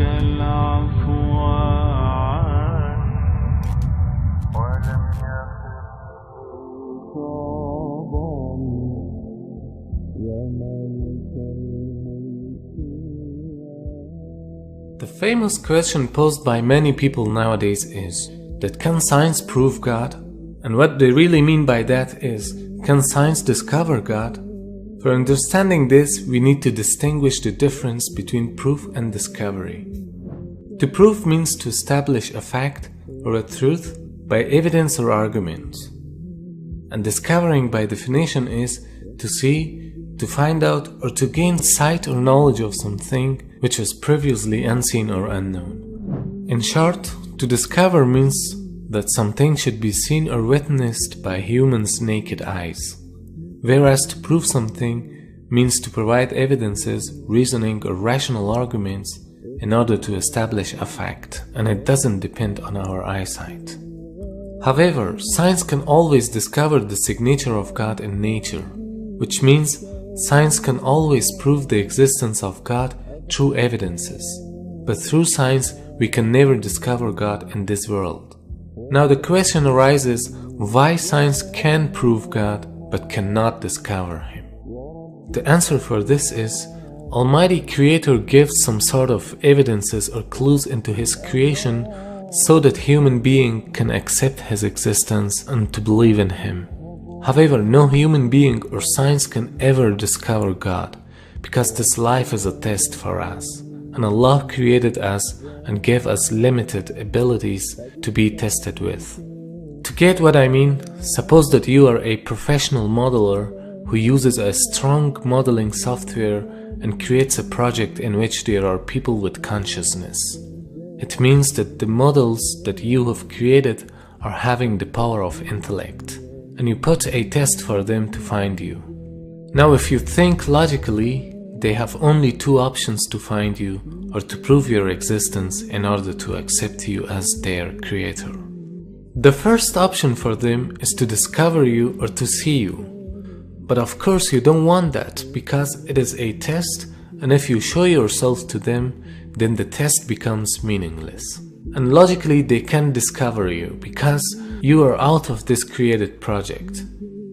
العفو عنه ولم The famous question posed by many people nowadays is that can science prove God? And what they really mean by that is, can science discover God? For understanding this, we need to distinguish the difference between proof and discovery. To prove means to establish a fact or a truth by evidence or argument. And discovering by definition is to see, to find out, or to gain sight or knowledge of something which was previously unseen or unknown. In short, to discover means that something should be seen or witnessed by humans' naked eyes. Whereas to prove something means to provide evidences, reasoning or rational arguments in order to establish a fact, and it doesn't depend on our eyesight. However, science can always discover the signature of God in nature, which means science can always prove the existence of God through evidences. But through science, we can never discover God in this world. Now the question arises, why science can prove God but cannot discover Him? The answer for this is, Almighty Creator gives some sort of evidences or clues into His creation so that human being can accept His existence and to believe in Him. However, no human being or science can ever discover God, because this life is a test for us, and Allah created us and gave us limited abilities to be tested with. To get what I mean, suppose that you are a professional modeler who uses a strong modeling software and creates a project in which there are people with consciousness. It means that the models that you have created are having the power of intellect, and you put a test for them to find you. Now if you think logically, they have only two options to find you or to prove your existence in order to accept you as their creator. The first option for them is to discover you or to see you. But of course you don't want that, because it is a test, and if you show yourself to them, then the test becomes meaningless. And logically they can't discover you, because you are out of this created project.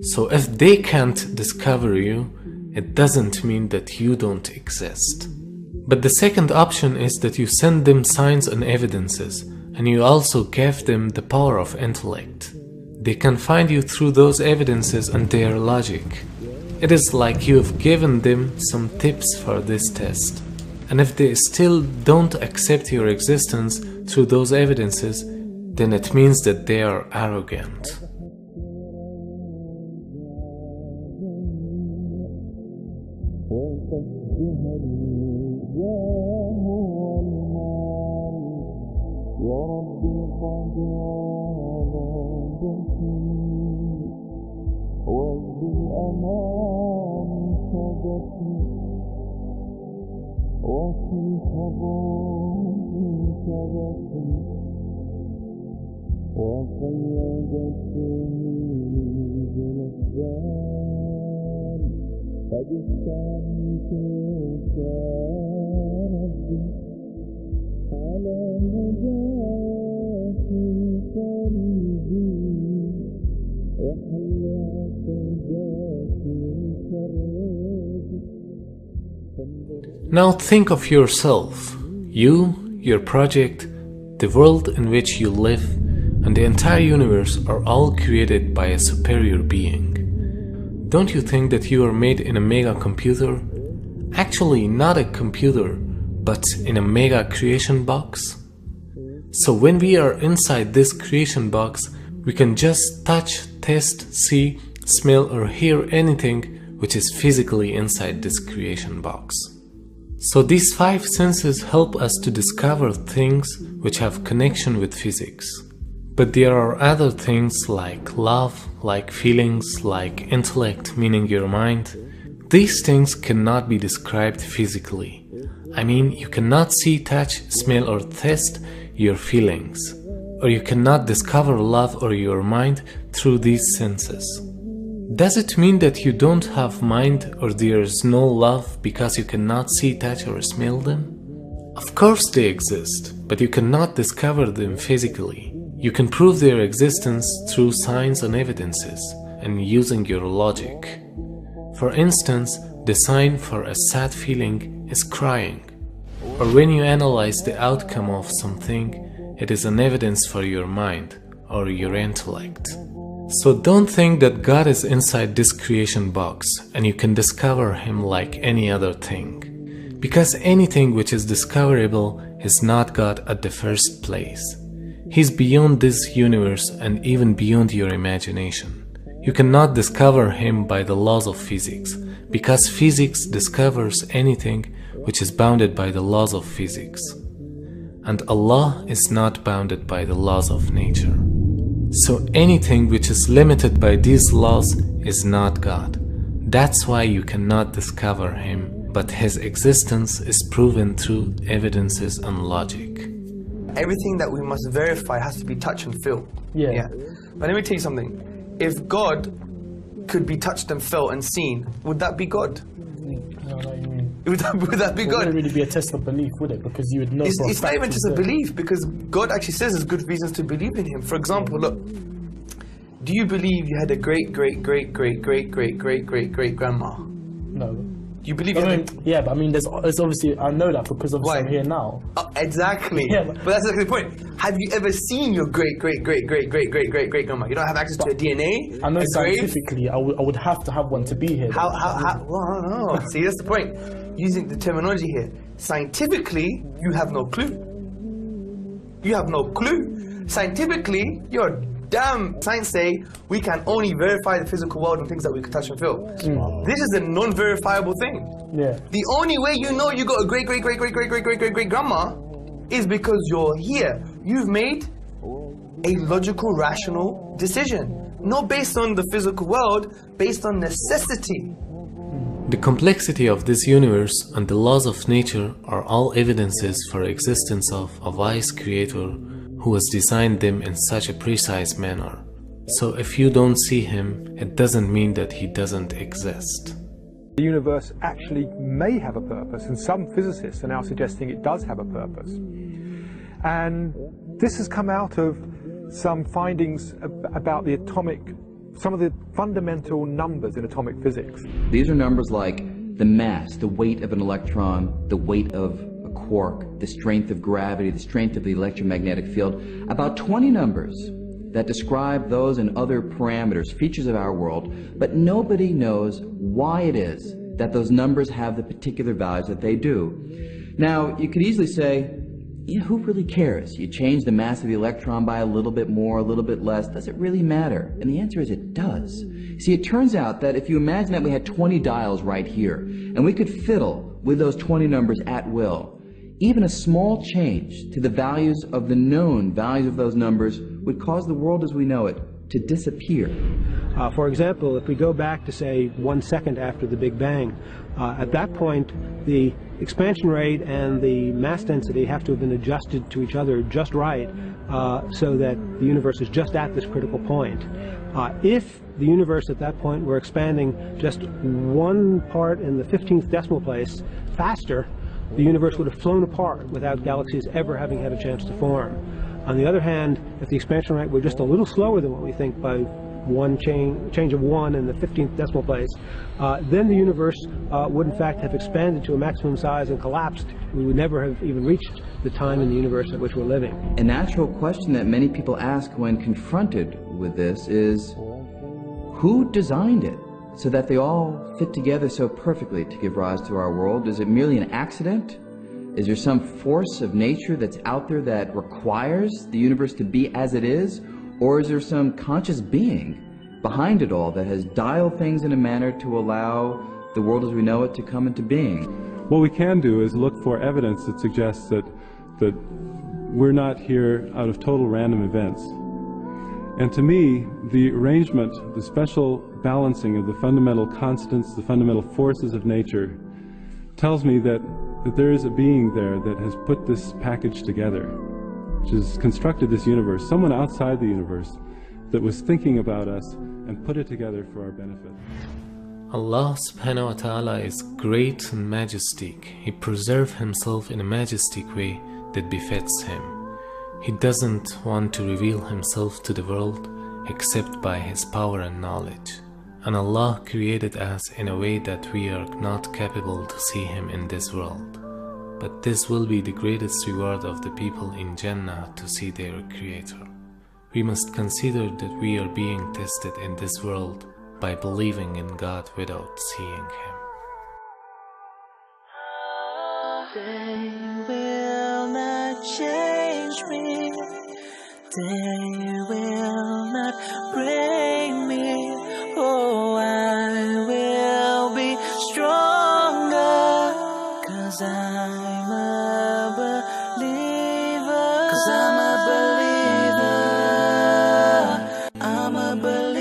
So if they can't discover you, it doesn't mean that you don't exist. But the second option is that you send them signs and evidences, and you also give them the power of intellect. They can find you through those evidences and their logic. It is like you have given them some tips for this test. And if they still don't accept your existence through those evidences, then it means that they are arrogant. Now think of yourself, you, your project, the world in which you live, and the entire universe are all created by a superior being. Don't you think that you are made in a mega computer? Actually, not a computer, but in a mega creation box? So when we are inside this creation box, we can just touch, taste, see, smell or hear anything which is physically inside this creation box. So these five senses help us to discover things which have connection with physics. But there are other things like love, like feelings, like intellect, meaning your mind. These things cannot be described physically. I mean, you cannot see, touch, smell or taste your feelings. Or you cannot discover love or your mind through these senses. Does it mean that you don't have mind or there is no love because you cannot see, touch or smell them? Of course they exist, but you cannot discover them physically. You can prove their existence through signs and evidences, and using your logic. For instance, the sign for a sad feeling is crying. Or when you analyze the outcome of something, it is an evidence for your mind or your intellect. So don't think that God is inside this creation box and you can discover Him like any other thing. Because anything which is discoverable is not God at the first place. He's beyond this universe and even beyond your imagination. You cannot discover Him by the laws of physics, because physics discovers anything which is bounded by the laws of physics. And Allah is not bounded by the laws of nature. So anything which is limited by these laws is not God. That's why you cannot discover Him, but His existence is proven through evidences and logic. Everything that we must verify has to be touch and feel. Yeah. But let me tell you something. If God could be touched and felt and seen, would that be God? No, what you mean. Would that be It God? wouldn't really be a test of belief, would it? Because you would know. It's not even just a belief, because God actually says there's good reasons to believe in Him. For example, look, do you believe you had a great grandma? No. You believe you I had mean, yeah, but I mean, there's obviously, I know that because obviously Why? I'm here now. Exactly. Yeah, but that's exactly the point. Have you ever seen your great grandma? You don't have access to her DNA. I know her grave? scientifically, I would have to have one to be here. Well, I don't know. See, that's the point. Using the terminology here. Scientifically, you have no clue. You have no clue. Scientifically, you're damn. Science say we can only verify the physical world and things that we can touch and feel. This is a non-verifiable thing. Yeah. The only way you know you got a great grandma is because you're here. You've made a logical, rational decision. Not based on the physical world, based on necessity. The complexity of this universe and the laws of nature are all evidences for existence of a wise creator who has designed them in such a precise manner. So if you don't see Him, it doesn't mean that He doesn't exist. The universe actually may have a purpose, and some physicists are now suggesting it does have a purpose. And this has come out of some findings about the some of the fundamental numbers in atomic physics. These are numbers like the mass, the weight of an electron, the weight of a quark, the strength of gravity, the strength of the electromagnetic field. About 20 numbers that describe those and other parameters, features of our world, but nobody knows why it is that those numbers have the particular values that they do. Now, you could easily say, who really cares? You change the mass of the electron by a little bit more, a little bit less. Does it really matter? And the answer is it does. See, it turns out that if you imagine that we had 20 dials right here, and we could fiddle with those 20 numbers at will, even a small change to the values of the known values of those numbers would cause the world as we know it to disappear. For example, if we go back to, say, 1 second after the Big Bang, at that point, the expansion rate and the mass density have to have been adjusted to each other just right so that the universe is just at this critical point. If the universe at that point were expanding just 1 part in the 15th decimal place faster, the universe would have flown apart without galaxies ever having had a chance to form. On the other hand, if the expansion rate were just a little slower than what we think by change of 1 in the 15th decimal place, then the universe would in fact have expanded to a maximum size and collapsed. We would never have even reached the time in the universe at which we're living. A natural question that many people ask when confronted with this is, who designed it so that they all fit together so perfectly to give rise to our world? Is it merely an accident? Is there some force of nature that's out there that requires the universe to be as it is? Or is there some conscious being behind it all that has dialed things in a manner to allow the world as we know it to come into being? What we can do is look for evidence that suggests that we're not here out of total random events. And to me, the arrangement, the special balancing of the fundamental constants, the fundamental forces of nature, tells me that there is a being there that has put this package together, which has constructed this universe, someone outside the universe that was thinking about us and put it together for our benefit. Allah subhanahu wa ta'ala is great and majestic. He preserves himself in a majestic way that befits him. He doesn't want to reveal himself to the world except by his power and knowledge. And Allah created us in a way that we are not capable to see him in this world. But this will be the greatest reward of the people in Jannah to see their Creator. We must consider that we are being tested in this world by believing in God without seeing him. They will not change me. They will not break me. Oh, I will be stronger, 'cause I'm a believer. 'Cause I'm a believer. I'm a believer.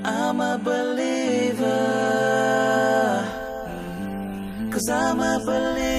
I'm a believer. 'Cause I'm a believer.